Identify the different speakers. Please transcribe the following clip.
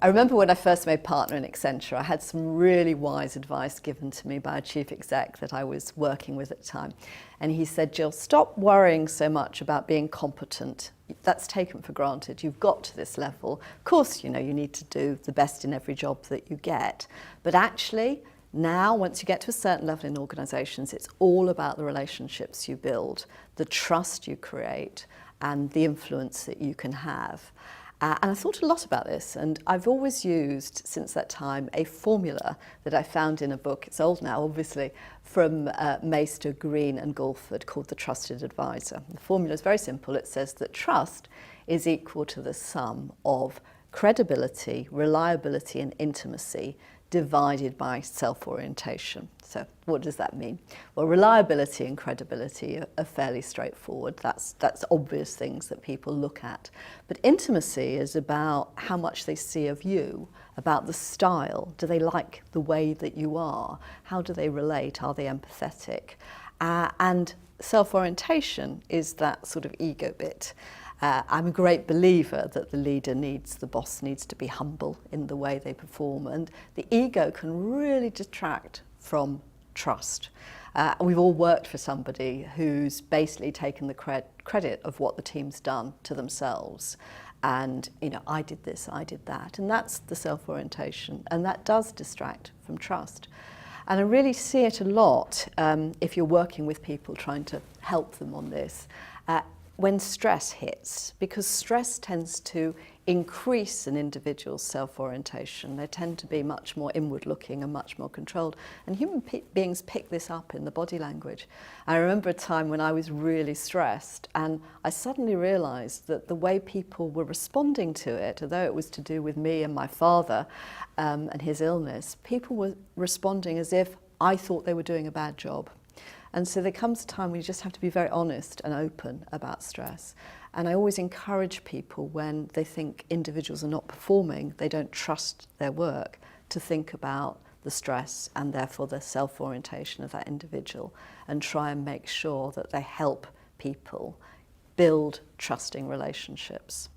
Speaker 1: I remember when I first made partner in Accenture, I had some really wise advice given to me by a chief exec that I was working with at the time. And he said, Jill, stop worrying so much about being competent. That's taken for granted. You've got to this level. Of course, you know, you need to do the best in every job that you get. But actually, now, once you get to a certain level in organisations, it's all about the relationships you build, the trust you create, and the influence that you can have. And I thought a lot about this, and I've always used, since that time, a formula that I found in a book, it's old now obviously, from Maister, Green and Gulford, called The Trusted Advisor. The formula is very simple. It says that trust is equal to the sum of credibility, reliability and intimacy divided by self-orientation. So what does that mean? Well, reliability and credibility are fairly straightforward. That's obvious things that people look at. But intimacy is about how much they see of you, about the style. Do they like the way that you are? How do they relate? Are they empathetic? And self-orientation is that sort of ego bit. I'm a great believer that the boss needs to be humble in the way they perform, and the ego can really detract from trust. We've all worked for somebody who's basically taken the credit of what the team's done to themselves. And, you know, I did this, I did that. And that's the self-orientation, and that does distract from trust. And I really see it a lot if you're working with people trying to help them on this. When stress hits, because stress tends to increase an individual's self-orientation. They tend to be much more inward-looking and much more controlled. And human beings pick this up in the body language. I remember a time when I was really stressed, and I suddenly realised that the way people were responding to it, although it was to do with me and my father and his illness, people were responding as if I thought they were doing a bad job. And so there comes a time when you just have to be very honest and open about stress. And I always encourage people when they think individuals are not performing, they don't trust their work, to think about the stress and therefore the self-orientation of that individual and try and make sure that they help people build trusting relationships.